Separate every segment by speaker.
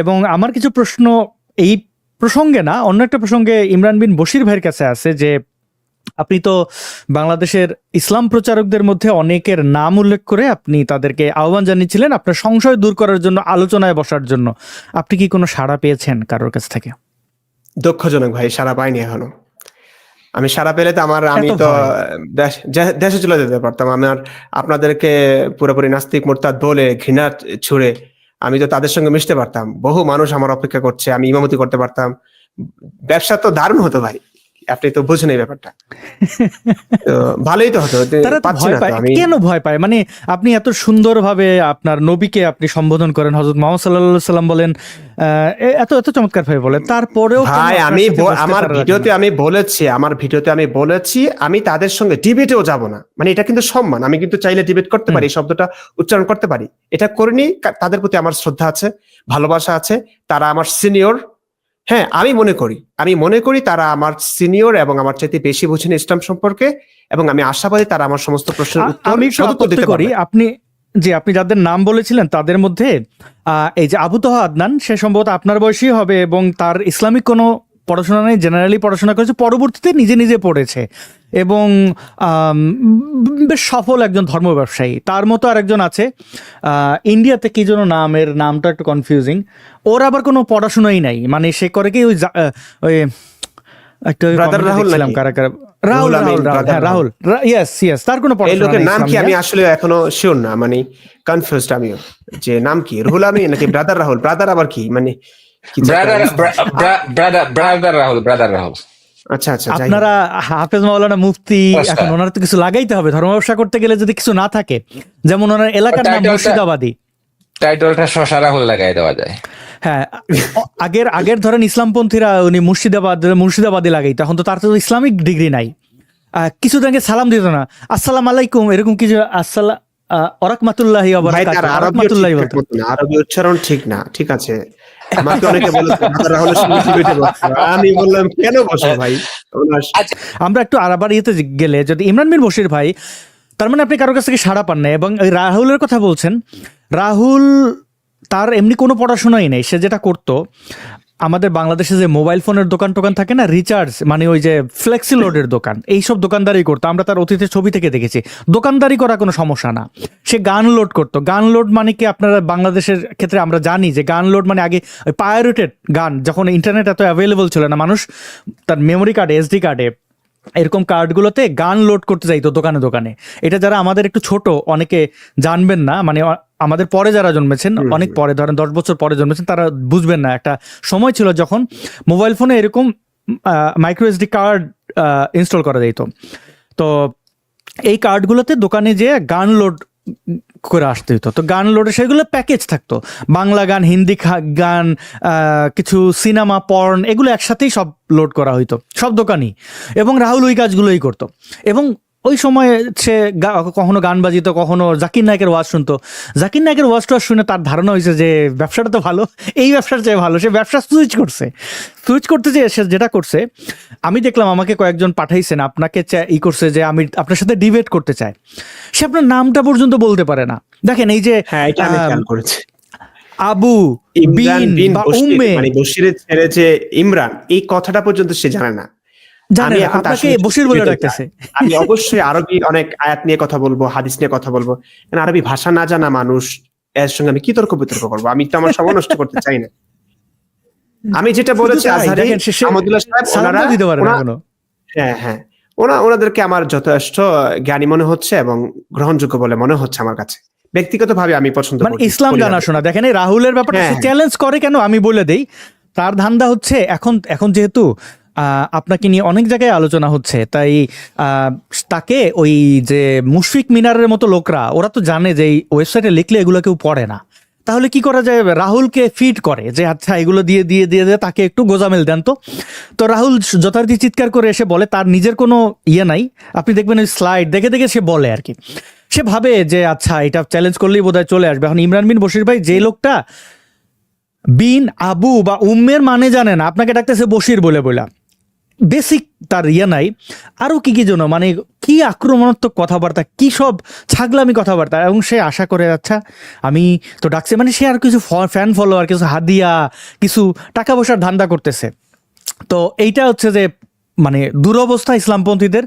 Speaker 1: এবং আমার কিছু প্রশ্ন এই প্রসঙ্গে না, অন্য একটা প্রসঙ্গে ইমরান বিন বশির ভাইয়ের কাছে আছে যে আপনি তো বাংলাদেশের ইসলাম প্রচারকদের মধ্যে অনেকের নাম উল্লেখ করে আপনি তাদেরকে আহ্বান জানিয়েছিলেন আপনার সংশয় দূর করার জন্য, আলোচনায় বসার জন্য। আপনি কি কোনো সাড়া পেয়েছেন কারোর কাছ থেকে?
Speaker 2: দুঃখজনক ভাই, সাড়া পাইনি এখনো। আমি সাড়া পেলে তো আমি
Speaker 1: এত
Speaker 2: তো
Speaker 1: ভয়?
Speaker 2: দেশে চলে যেতে পারতাম। আপনাদেরকে পুরোপুরি নাস্তিক মুরতাদ বলে ঘৃণা ছুড়ে আমি তো তাদের সঙ্গে মিশতে পারতাম। বহু মানুষ আমার অপেক্ষা করছে, আমি ইমামতি করতে পারতাম। ব্যবসা তো দারুণ হতো ভাই, আপনি তো বুঝেন এই ব্যাপারটা। তো ভালোই তো হতো।
Speaker 1: তারা তো
Speaker 2: পাচ্ছি
Speaker 1: ভয়
Speaker 2: না তো
Speaker 1: পায়।
Speaker 2: আমি।
Speaker 1: কেন ভয় পায়? মানে আপনি এত সুন্দরভাবে আপনার নবীকে আপনি সম্বোধন করেন, হযরত মুহাম্মদ সাল্লাল্লাহু আলাইহি সাল্লাম বলেন, এত এত চমৎকার ভাবে বলেন, তারপরেও কেন
Speaker 2: ভাই
Speaker 1: আপনার
Speaker 2: আমি
Speaker 1: সাথে বসতে
Speaker 2: আমার
Speaker 1: তারা রাজি
Speaker 2: ভিডিওতে
Speaker 1: না?
Speaker 2: আমি বলেছি আমি তাদের সঙ্গে ডিবেটেও যাব না। মানে এটা কিন্তু সম্মান। আমি কিন্তু চাইলে ডিবেট করতে পারি, এই শব্দটা উচ্চারণ করতে পারি। এটা করিনি। তাদের প্রতি আমার শ্রদ্ধা আছে, ভালোবাসা আছে। তারা আমার সিনিয়র। হ্যাঁ, আমি মনে করি তারা আমার সিনিয়র এবং আমার চাইতে বেশি বুঝেন ইসলাম সম্পর্কে, এবং আমি আশাবাদী তারা আমার সমস্ত প্রশ্নের উত্তর
Speaker 1: আমি একটু
Speaker 2: সদুত্তর
Speaker 1: আপত্তি
Speaker 2: দিতে
Speaker 1: করি।
Speaker 2: পারবে।
Speaker 1: আপনি যাদের নাম বলেছিলেন তাদের মধ্যে এই যে আবু তোহা আদনান, সে সম্ভবত আপনার বয়সী হবে এবং তার ইসলামিক কোনো পড়াশোনা নেই, জেনারেলি পড়াশোনা করেছে, পরবর্তীতে নিজে নিজে পড়েছে এবং বেশ সফল একজন ধর্ম ব্যবসায়ী। তার মতো আরেকজন আছে ইন্ডিয়াতে, কি যেন নামের নামটা একটু কনফিউজিং। ওর আবার কোনো পড়াশোনাই নাই, মানে সে করে কি ওই একটা
Speaker 2: ব্রাদার রাহুল
Speaker 1: দেখছিলাম
Speaker 2: নাকি?
Speaker 1: কারা কারা, রাহুল রাহুল রাহুল, হ্যাঁ রাহুল, ইয়েস, তার কোনো
Speaker 2: এই
Speaker 1: পড়াশোনা
Speaker 2: লোকের
Speaker 1: নেই
Speaker 2: নাম কি?
Speaker 1: ইসলামিকে।
Speaker 2: আমি আসলে এখনো শিওর না, মানে কনফিউজড আমিও, যে নাম কি, রুহুল আমিন নাকি ব্রাদার রাহুল? ব্রাদার আবার কি, মানে কি যে একটা
Speaker 3: ব্রাদার ব্রাদার রাহুল।
Speaker 2: আচ্ছা আচ্ছা, যাই হোক।
Speaker 1: আপনারা হাফেজ মাওলানা মুফতি,
Speaker 3: আচ্ছা।
Speaker 1: এখন ওনার তো কিছু লাগাইতে হবে ধর্ম ব্যবসা করতে গেলে, যদি কিছু না থাকে, যেমন ওনার এলাকার নাম মুর্শিদাবাদী,
Speaker 3: টাইটেলটা শশা রাহুল লাগাই দেওয়া যায়।
Speaker 1: হ্যাঁ। আগের ধরেন ইসলামপন্থীরা উনি মুর্শিদাবাদী লাগাইতো, এখন তো তার তো ইসলামিক ডিগ্রি নাই। কিছুদিন আগে সালাম দিত না, আসসালাম আলাইকুম, এরকম কিছু, আসসালাম ওয়ারাহমাতুল্লাহি ওয়া
Speaker 2: ভাই তার
Speaker 1: বারাকাতুহু,
Speaker 2: আরবি
Speaker 1: ওয়ারাহমাতুল্লাহি বলতো।
Speaker 2: আরবি উচ্চারণ ঠিক না। ঠিক আছে, আমাকে অনেকে বলেছে ব্রাদার রাহুলের সঙ্গে ডিবেটে বসতে। আমি বললাম কেন বসো ভাই?
Speaker 1: আমরা একটু আবার ইয়েতে গেলে, যদি ইমরান বিন বশির ভাই, তার মানে আপনি কারোর কাছ থেকে সাড়া পান না। এবং ওই রাহুলের কথা বলছেন, রাহুল তার এমনি কোনো পড়াশোনাই নেই। সে যেটা করতো, আমাদের বাংলাদেশে যে মোবাইল ফোনের দোকান টোকান থাকে না, রিচার্জ, মানে ওই যে ফ্লেক্সি লোডের দোকান, এইসব দোকানদারি করতো। আমরা তার অতীতের ছবি থেকে দেখেছি। দোকানদারি করা কোনো সমস্যা না, সে গান লোড করতো। গান লোড মানে কি, আপনারা বাংলাদেশের ক্ষেত্রে আমরা জানি যে গান লোড মানে আগে পাইরেটেড গান, যখন ইন্টারনেট এত অ্যাভেলেবল ছিল না, মানুষ তার মেমোরি কার্ডে, এসডি কার্ডে, এরকম কার্ডগুলোতে গান লোড করতে যাইতো দোকানে দোকানে। এটা যারা আমাদের একটু ছোট, অনেকে জানবেন না, মানে আমাদের পরে যারা জন্মেছেন, অনেক পরে, ধরেন 10 বছর পরে জন্মেছেন, তারা বুঝবেন না। একটা সময় ছিল যখন মোবাইল ফোনে এরকম মাইক্রো এসডি কার্ড ইনস্টল করা যেত। তো এই কার্ডগুলোতে দোকানে যেয়ে গান লোড করে আসতে হতো। তো গান লোডে সেগুলো প্যাকেজ থাকতো, বাংলা গান, হিন্দি গান, কিছু সিনেমা, পর্ন, এগুলো একসাথেই সব লোড করা হইতো সব দোকানই। এবং রাহুল ওই কাজগুলোই করতো। এবং ওই সময় সে কখনো গান বাজিত, কখনো জাকির নায়কের ওয়াজ শুনতো। জাকির নায়কের ওয়াজটা শুনে তার ধারণা হয়েছে যে ব্যবসাটা তো ভালো, এই ব্যবসার চেয়ে ভালো। সে ব্যবসা সুইচ করতে যেয়ে সে যেটা করছে, আমি দেখলাম, আমাকে কয়েকজন পাঠাইছেন, আপনাকে করছে যে আমি আপনার সাথে ডিবেট করতে চাই। সে আপনার নামটা পর্যন্ত বলতে পারে না। দেখেন এই যে
Speaker 2: হ্যাঁ, এটা আমি খেয়াল করেছি।
Speaker 1: আবু
Speaker 2: ইমরান বিন
Speaker 1: বা
Speaker 2: বশির,
Speaker 1: উম্মে,
Speaker 2: মানে বশিরের ছেলে যে ইমরান, এই কথাটা পর্যন্ত সে জানে না।
Speaker 1: জানে না,
Speaker 2: এখন তার
Speaker 1: আপনাকে
Speaker 2: সঙ্গে
Speaker 1: বশির বলে
Speaker 2: debate-এ
Speaker 1: ডাকতেছে।
Speaker 2: যাই। আমি অবশ্যই আরবি অনেক আয়াত নিয়ে কথা বলবো, হাদিস নিয়ে কথা বলবো। কারণ আরবি ভাষা না জানা মানুষ এর সঙ্গে আমি কি তর্ক বিতর্ক করবো? আমি তো আমার সময় নষ্ট করতে চাই না। আমি যেটা বলেছি, আজহারি, আহমদুল্লাহ সাহেব, ওনারা
Speaker 1: দিতে পারে না কোনো।
Speaker 2: হ্যাঁ হ্যাঁ, ওনাদেরকে আমার যথেষ্ট জ্ঞানী মনে হচ্ছে এবং গ্রহণযোগ্য বলে মনে হচ্ছে আমার কাছে। ব্যক্তিগতভাবে আমি পছন্দ
Speaker 1: মানে
Speaker 2: করি
Speaker 1: ইসলাম জানাশোনা। দেখেন এই রাহুলের ব্যাপারটা সে
Speaker 2: হ্যাঁ।
Speaker 1: চ্যালেঞ্জ করে কেন আমি বলে দেই। তার ধান্দা হচ্ছে, এখন যেহেতু আপনাকে নিয়ে অনেক জায়গায় আলোচনা হচ্ছে, তাই তাকে ওই যে মুশফিক মিনারের মতো লোকরা, ওরা তো জানে যে এই ওয়েবসাইটে লিখলে এগুলো কেউ পড়ে না, তাহলে কি করা যায়, রাহুলকে ফিড করে যে আচ্ছা এগুলো দিয়ে দিয়ে দিয়ে দিয়ে তাকে একটু গোজামেল দেন। তো রাহুল যথারীতি চিৎকার করে এসে বলে, তার নিজের কোনো ইয়ে নাই, আপনি দেখবেন ওই স্লাইড দেখে দেখে সে বলে আর কি। সে ভাবে যে আচ্ছা এটা চ্যালেঞ্জ করলেই বোধহয় চলে আসবে। এখন ইমরান বিন বশির ভাই, যে লোকটা বিন, আবু বা উম্মের মানে জানে না, আপনাকে ডাকতেছে বশির বলে বলা, বেসিক তার ইয়ে নাই, আরো কি জন্য মানে কি আক্রমণাত্মক কথাবার্তা, কি সব ছাগলামি কথাবার্তা, এবং সে আশা করে আচ্ছা আমি তো ডাকছে, মানে সে আর কিছু ফ্যান ফলোয়ার, কিছু হাদিয়া, কিছু টাকা পয়সার ধান্দা করতেছে। তো এইটা হচ্ছে যে মানে দুরবস্থা ইসলামপন্থীদের।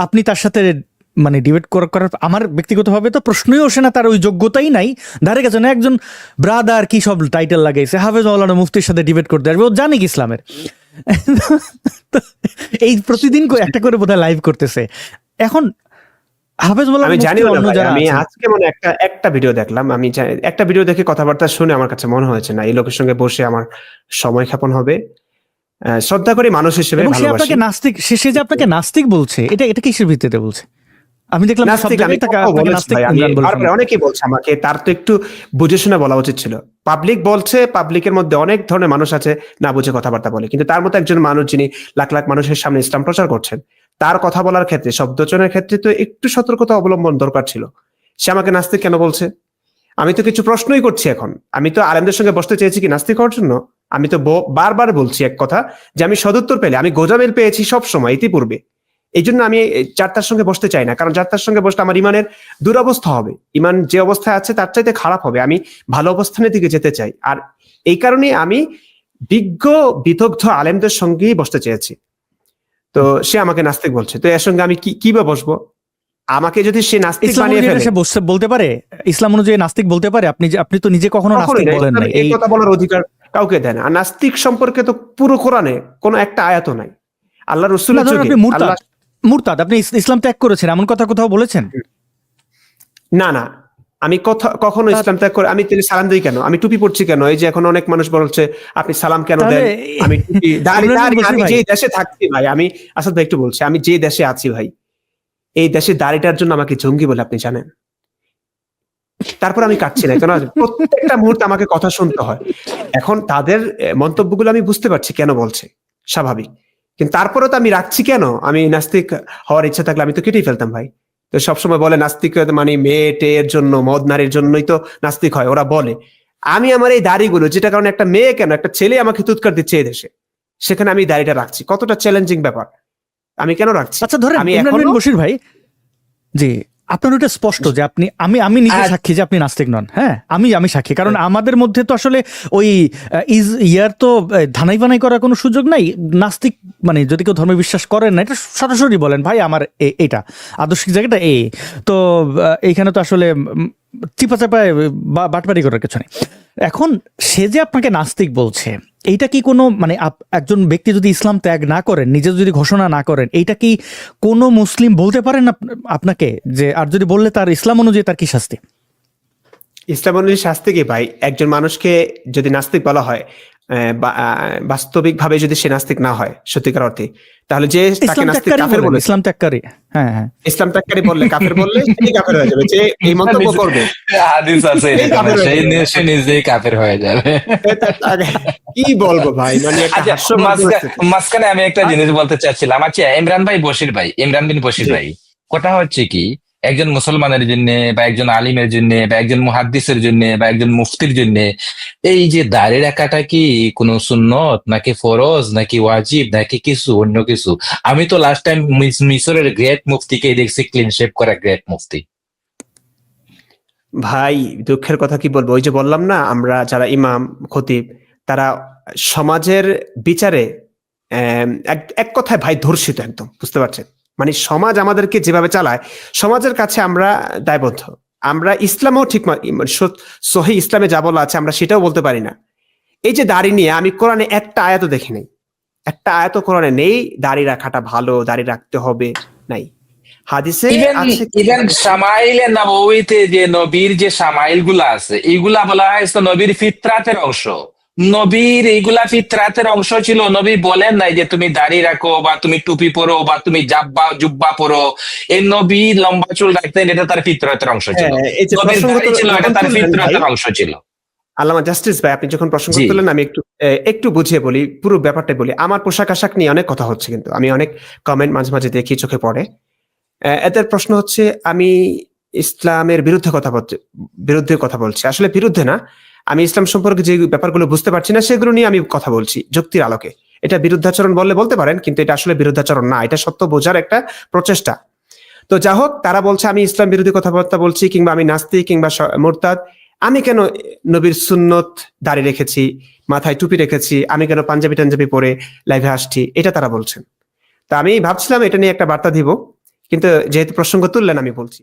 Speaker 1: আপনি তার সাথে মানে ডিবেট করার আমার ব্যক্তিগতভাবে তো প্রশ্নই ওঠে না, তার ওই যোগ্যতাই নাই, ধারে কাছে না। একজন ব্রাদার কি সব টাইটেল লাগাইছে, হাফেজ মাওলানা মুফতির সাথে ডিবেট করতে আসবে, ও জানে কি ইসলামের। তো এই প্রতিদিন একটা করে বোধহয় লাইভ করতেছে। এখন হাফেজ মাওলানা
Speaker 2: আমি জানি
Speaker 1: অন্য
Speaker 2: না ভাই,
Speaker 1: যারা
Speaker 2: আমি
Speaker 1: আছেন,
Speaker 2: আজকে মনে একটা ভিডিও দেখলাম, আমি একটা ভিডিও দেখে কথাবার্তা শুনে আমার কাছে মনে হয়েছে না এই লোকের সঙ্গে বসে আমার সময় ক্ষেপণ হবে। শ্রদ্ধা করি মানুষ হিসেবে,
Speaker 1: এবং সে
Speaker 2: ভালোবাসি।
Speaker 1: আপনাকে নাস্তিক, সে যে আপনাকে নাস্তিক বলছে, এটা কিসের ভিত্তিতে বলছে? আমি দেখলাম সব
Speaker 2: নাস্তিক আমি
Speaker 1: জায়গায় তাকে
Speaker 2: কথাও
Speaker 1: আপনাকে
Speaker 2: বলেছি
Speaker 1: নাস্তিক
Speaker 2: ভাই, আমি
Speaker 1: ইমরান বলে
Speaker 2: বারবার
Speaker 1: শোনাচ্ছে।
Speaker 2: অনেকেই বলছে আমাকে, তার তো একটু বুঝে শুনে বলা উচিত ছিল। পাবলিক বলছে, পাবলিকের মধ্যে অনেক ধরনের মানুষ আছে না বুঝে কথাবার্তা বলে, কিন্তু তার মতো একজন মানুষ যিনি লাখ লাখ মানুষের সামনে ইসলাম প্রচার করছেন, তার কথা বলার ক্ষেত্রে, শব্দচয়নের ক্ষেত্রে তো একটু সতর্কতা অবলম্বন দরকার ছিল। সে আমাকে নাস্তিক কেন বলছে? আমি তো কিছু প্রশ্নই করছি এখন। আমি তো আলেমদের সঙ্গে বসতে চেয়েছি কি নাস্তিক হওয়ার জন্য? আমি তো বারবার বলছি এক কথা, যে আমি সদুত্তর পেলে, আমি গোজামিল পেয়েছি সব সময় ইতিপূর্বে। এই জন্য আমি যার তার সঙ্গে বসতে চাই না, কারণ যার তার সঙ্গে বসলে আমার ইমানের দুরবস্থা হবে, ইমান যে অবস্থায় আছে তার চাইতে খারাপ হবে। আমি ভালো অবস্থানের দিকে যেতে চাই, আর এই কারণে আমি বিজ্ঞ বিদগ্ধ আলেমদের সঙ্গেই বসতে চেয়েছি। তো সে আমাকে নাস্তিক বলছে, তো এর সঙ্গে আমি কিভাবে বসবো? আমাকে যদি সে নাস্তিক
Speaker 1: ইসলাম
Speaker 2: বানিয়ে
Speaker 1: অনুযায়ী
Speaker 2: ফেলে,
Speaker 1: সে বলতে পারে, ইসলাম অনুযায়ী নাস্তিক বলতে পারে? আপনি তো নিজে কখনো
Speaker 2: কখনোই
Speaker 1: নাস্তিক
Speaker 2: না।
Speaker 1: বলেন
Speaker 2: ইসলামে
Speaker 1: নাই।
Speaker 2: এই কথা বলার অধিকার কাউকে দেয় না। আর নাস্তিক সম্পর্কে তো পুরো কোরআনে কোনো একটা আয়াত নাই। আল্লাহ
Speaker 1: না,
Speaker 2: রসুলের
Speaker 1: ধরেন
Speaker 2: যুগে
Speaker 1: আপনি
Speaker 2: আল্লাহ,
Speaker 1: মুরতাদ, আপনি ইসলাম ত্যাগ করেছেন, এমন কথা কোথাও বলেছেন?
Speaker 2: না, আমি কখনো ইসলাম ত্যাগ করে, আমি তিনি সালাম দিই কেন, আমি টুপি পড়ছি কেন? এই যে এখন অনেক মানুষ বলছে আপনি সালাম কেন
Speaker 1: তাহলে
Speaker 2: দেন? আমি টুপি
Speaker 1: ইমরান বশির
Speaker 2: আমি
Speaker 1: ভাই,
Speaker 2: যে দেশে থাকছি ভাই, আমি আসাদ ভাই একটু বলছি, আমি যে দেশে আছি ভাই, এই দেশে দাড়িটার জন্য আমাকে জঙ্গি বলে আপনি জানেন। তারপর আমি কাটছি না কেন? প্রত্যেকটা মুহূর্তে আমাকে কথা শুনতে হয়। এখন তাদের মন্তব্যগুলো আমি বুঝতে পারছি কেন বলছে, স্বাভাবিক। কিন্তু তারপরে তো আমি রাখছি কেন? আমি নাস্তিক হওয়ার ইচ্ছা থাকলে আমি তো কেটেই ফেলতাম ভাই। তো সবসময় বলে নাস্তিক মানে মেয়ে টেয়ের জন্য, মদ নারীর জন্যই তো নাস্তিক হয়, ওরা বলে। আমি আমার এই দাড়িগুলো, যেটা কারণে একটা মেয়ে কেন, একটা ছেলে আমাকে তুৎকার দিচ্ছে এই দেশে, সেখানে আমি দাড়িটা রাখছি, কতটা চ্যালেঞ্জিং ব্যাপার। আমি কেন রাখছি?
Speaker 1: আচ্ছা ধরেন
Speaker 2: আমি
Speaker 1: ইমরান
Speaker 2: এখনো
Speaker 1: বশির ভাই, জি, আপনার ওটা স্পষ্ট যে আপনি, আমি নিজে সাক্ষী যে আপনি নাস্তিক নন। হ্যাঁ, আমি সাক্ষী, কারণ আমাদের মধ্যে তো আসলে ওই ইয়ার তো ধানাই বানাই করার কোনো সুযোগ নাই। নাস্তিক মানে যদি কেউ ধর্মে বিশ্বাস করেন না, এটা সরাসরি বলেন ভাই আমার এইটা আদর্শিক জায়গাটা এই। তো এইখানে তো আসলে চিপা চাপায় বাটপারি করার কিছু নেই। এখন সে যে আপনাকে নাস্তিক বলছে, এইটা কি কোনো মানে একজন ব্যক্তি যদি ইসলাম ত্যাগ না করেন, নিজে যদি ঘোষণা না করেন, এইটা কি কোনো মুসলিম বলতে পারেন আপনাকে? যে আর যদি বললে তার ইসলাম অনুযায়ী তার কি শাস্তি?
Speaker 2: ইসলাম অনুযায়ী শাস্তি কি ভাই? একজন মানুষকে যদি নাস্তিক বলা হয়, বাস্তবিক ভাবে যদি সে নাস্তিক না হয় সত্যিকার অর্থে, তাহলে যে তাকে
Speaker 1: ইসলাম
Speaker 2: নাস্তিক
Speaker 1: ত্যাগকারী
Speaker 2: কাফের
Speaker 1: বলেন,
Speaker 2: বলেছে,
Speaker 1: ইসলাম ত্যাগকারী। হ্যাঁ হ্যাঁ,
Speaker 2: ইসলাম ত্যাগকারী বললে, কাফের বললে সেই কাফের হয়ে যাবে। যে এই মন্তব্য করবে
Speaker 3: হাদিস আছে
Speaker 2: সেই
Speaker 3: এরকম,
Speaker 2: কাফের হয়ে যাবে।
Speaker 3: সে নিজেই কাফের হয়ে যাবে।
Speaker 2: কি বলবো ভাই, মানে একটা
Speaker 3: আচ্ছা,
Speaker 2: হাস্যকর পরিস্থিতি।
Speaker 3: মাঝখানে আমি একটা জিনিস বলতে চাচ্ছিলাম। আচ্ছা, ইমরান বিন বশির
Speaker 2: জি।
Speaker 3: ভাই, কথা হচ্ছে কি, একজন মুসলমানের জন্য বা একজন আলিমের জন্য বা একজন মুহাদ্দিসের জন্য বা একজন মুফতির জন্য এই যে দাড়ি রাখাটা কি কোনো সুন্নত নাকি ফরজ নাকি ওয়াজিব নাকি কিছু অন্য কিছু? আমি তো লাস্ট টাইম মিশরের গ্রেট মুফতিকে দেখছি ক্লিন শেভ করা গ্রেট মুফতি।
Speaker 2: ভাই দুঃখের কথা কি বলবো, ওই যে বললাম না, আমরা যারা ইমাম খতিব, তারা সমাজের বিচারে এক কথায় ভাই ধর্ষিত, একদম বুঝতে পারছেন? মানে সমাজ আমাদেরকে যেভাবে চালায়, সমাজের কাছে আমরা দায়বদ্ধ। আমরা ইসলামও ঠিক সহি ইসলামে যা বলা আছে আমরা সেটাও বলতে পারি না। এই যে দাড়ি নিয়ে, আমি কোরআনে একটা আয়াতও দেখি নাই, একটা আয়াত কোরআনে নেই দাড়ি রাখাটা ভালো, দাড়ি রাখতে হবে, নাই। হাদিসে আছে
Speaker 3: ইভেন সামাইলে নববীতে যে নবীর যে সামাইল গুলা আছে, এইগুলা বলা হয়েছে নবীর ফিতরাতের অংশ। নবীর এইগুলা ফিতরাতের অংশ ছিল। নবী বলেন নাই যে তুমি দাড়ি রাখো বা তুমি টুপি পরো বা তুমি জুব্বা পরো। এই নবী লম্বা চুল রাখতেন, এটা তার ফিতরাতের অংশ ছিল।
Speaker 2: হ্যাঁ, এই যে
Speaker 3: নবীর
Speaker 2: প্রসঙ্গ
Speaker 3: দাড়ি ছিল, এটা তার
Speaker 2: তুললেন ভাই,
Speaker 3: ফিতরাতের অংশ ছিল।
Speaker 2: আল্লামা জাস্টিস ভাই, আপনি যখন প্রসঙ্গ
Speaker 3: জি,
Speaker 2: তুললেন, আমি একটু বুঝিয়ে বলি, পুরো ব্যাপারটা বলি। আমার পোশাক আশাক নিয়ে অনেক কথা হচ্ছে, কিন্তু আমি অনেক কমেন্ট মাঝে মাঝে দেখি, চোখে পড়ে। এদের প্রশ্ন হচ্ছে আমি ইসলামের বিরুদ্ধে কথা বলছি। আসলে বিরুদ্ধে না, আমি ইসলাম সম্পর্কে যে ব্যাপারগুলো বুঝতে পারছি না সেগুলো নিয়ে আমি কথা বলছি যুক্তির আলোকে। এটা বিরুদ্ধাচরণ বললে বলতে পারেন, কিন্তু এটা আসলে বিরুদ্ধাচরণ না, এটা সত্য বোঝার একটা প্রচেষ্টা। তো যা হোক, তারা বলছে আমি ইসলাম বিরোধী কথাবার্তা বলছি, কিংবা আমি নাস্তিক কিংবা মুরতাদ। আমি কেন নবীর সুন্নত দাঁড়িয়ে রেখেছি, মাথায় টুপি রেখেছি, আমি কেন পাঞ্জাবি টাঞ্জাবি পরে লাইভে আসছি, এটা তারা বলছেন। তা আমি ভাবছিলাম এটা নিয়ে একটা বার্তা দিব, কিন্তু যেহেতু প্রসঙ্গ তুললেন আমি বলছি।